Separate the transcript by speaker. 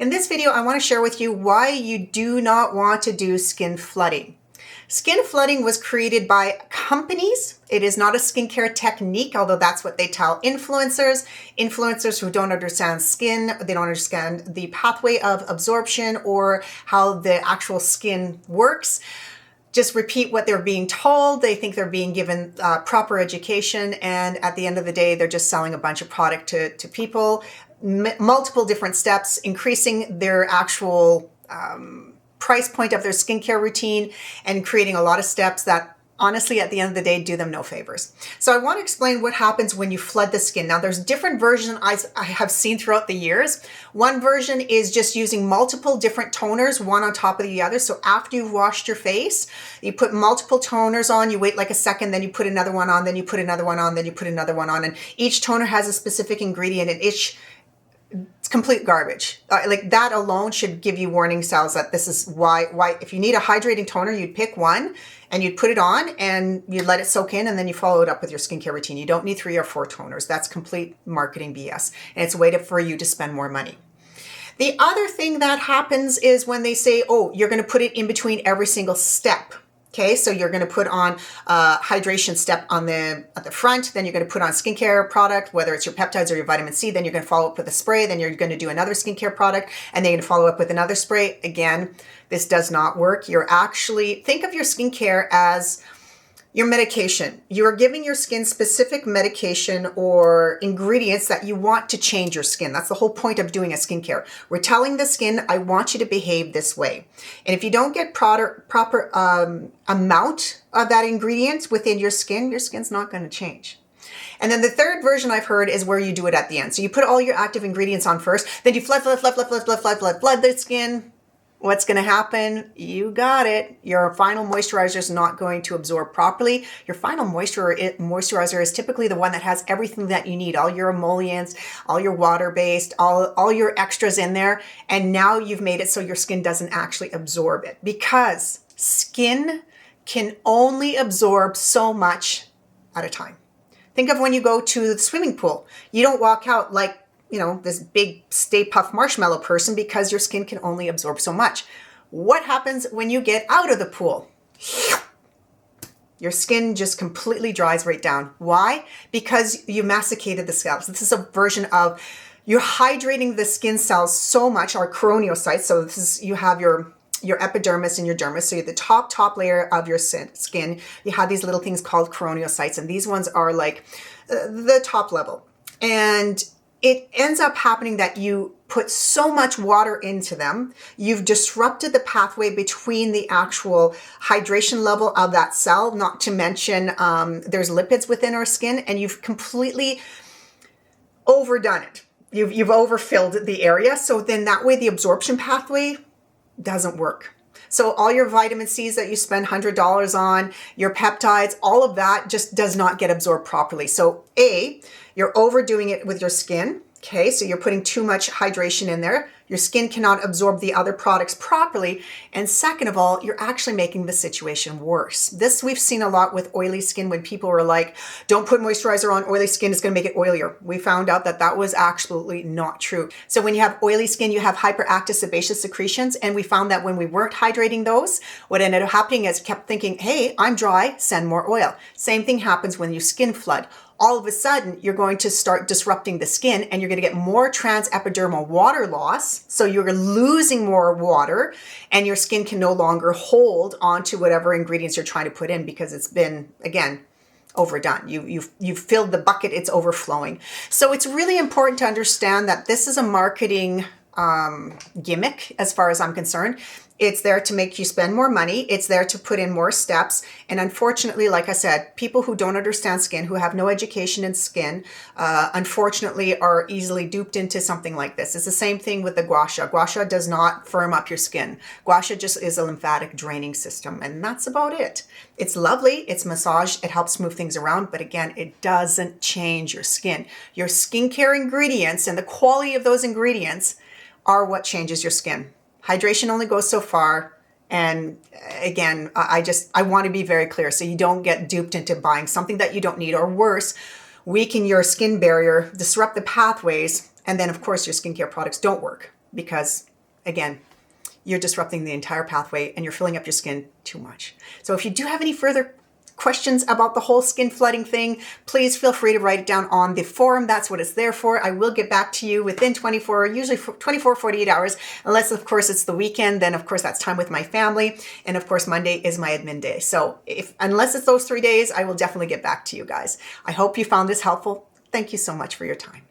Speaker 1: In this video, I want to share with you why you do not want to do skin flooding. Skin flooding was created by companies. It is not a skincare technique, although that's what they tell influencers. Influencers who don't understand skin, they don't understand the pathway of absorption or how the actual skin works. Just repeat what they're being told. They think they're being given proper education, and at the end of the day, they're just selling a bunch of product to people. Multiple different steps, increasing their actual price point of their skincare routine and creating a lot of steps that honestly, at the end of the day, do them no favors. So I want to explain what happens when you flood the skin. Now, there's different versions I have seen throughout the years. One version is just using multiple different toners, one on top of the other. So after you've washed your face, you put multiple toners on, you wait like a second, then you put another one on, then you put another one on, then you put another one on. And each toner has a specific ingredient, and it's complete garbage. Like that alone should give you warning signs that this is why if you need a hydrating toner, you'd pick one and you'd put it on and you'd let it soak in, and then you follow it up with your skincare routine. You don't need 3 or 4 toners. That's complete marketing BS. And it's a way for you to spend more money. The other thing that happens is when they say, oh, you're going to put it in between every single step. Okay, so you're going to put on a hydration step at the front, then you're going to put on skincare product, whether it's your peptides or your vitamin C, then you're going to follow up with a spray, then you're going to do another skincare product, and then you're going to follow up with another spray. Again, this does not work. Think of your skincare as your medication. You are giving your skin specific medication or ingredients that you want to change your skin. That's the whole point of doing a skincare. We're telling the skin, I want you to behave this way. And if you don't get proper amount of that ingredient within your skin's not going to change. And then the third version I've heard is where you do it at the end. So you put all your active ingredients on first, then you flood the skin. What's going to happen? You got it. Your final moisturizer is not going to absorb properly. Your final moisturizer is typically the one that has everything that you need, all your emollients, all your water-based, all your extras in there. And now you've made it so your skin doesn't actually absorb it, because skin can only absorb so much at a time. Think of when you go to the swimming pool. You don't walk out like, this big Stay Puft Marshmallow person, because your skin can only absorb so much. What happens when you get out of the pool? Your skin just completely dries right down. Why? Because you masticated the scalp. This is a version of you're hydrating the skin cells so much, our corneocytes. So you have your epidermis and your dermis. So you're the top layer of your skin. You have these little things called corneocytes, and these ones are like the top level. And it ends up happening that you put so much water into them, you've disrupted the pathway between the actual hydration level of that cell, not to mention there's lipids within our skin, and you've completely overdone it. You've overfilled the area, so then that way the absorption pathway doesn't work. So all your vitamin C's that you spend $100 on, your peptides, all of that just does not get absorbed properly. So you're overdoing it with your skin. Okay, so you're putting too much hydration in there. Your skin cannot absorb the other products properly. And second of all, you're actually making the situation worse. This we've seen a lot with oily skin, when people were like, don't put moisturizer on oily skin, it's going to make it oilier. We found out that was absolutely not true. So when you have oily skin, you have hyperactive sebaceous secretions. And we found that when we weren't hydrating those, what ended up happening is kept thinking, hey, I'm dry, send more oil. Same thing happens when you skin flood. All of a sudden, you're going to start disrupting the skin, and you're going to get more transepidermal water loss. So you're losing more water, and your skin can no longer hold onto whatever ingredients you're trying to put in, because it's been, again, overdone. You've filled the bucket, it's overflowing. So it's really important to understand that this is a marketing gimmick as far as I'm concerned. It's there to make you spend more money. It's there to put in more steps. And unfortunately, like I said, people who don't understand skin, who have no education in skin, unfortunately are easily duped into something like this. It's the same thing with the gua sha. Gua sha does not firm up your skin. Gua sha just is a lymphatic draining system, and that's about it. It's lovely. It's massage. It helps move things around. But again, it doesn't change your skin. Your skincare ingredients and the quality of those ingredients are what changes your skin. Hydration only goes so far. And again, I want to be very clear so you don't get duped into buying something that you don't need, or worse, weaken your skin barrier, disrupt the pathways, and then of course your skincare products don't work because again, you're disrupting the entire pathway and you're filling up your skin too much. So if you do have any further questions about the whole skin flooding thing, please feel free to write it down on the forum. That's what it's there for. I will get back to you within 48 hours, unless of course it's the weekend, then of course that's time with my family. And of course, Monday is my admin day. So unless it's those 3 days, I will definitely get back to you guys. I hope you found this helpful. Thank you so much for your time.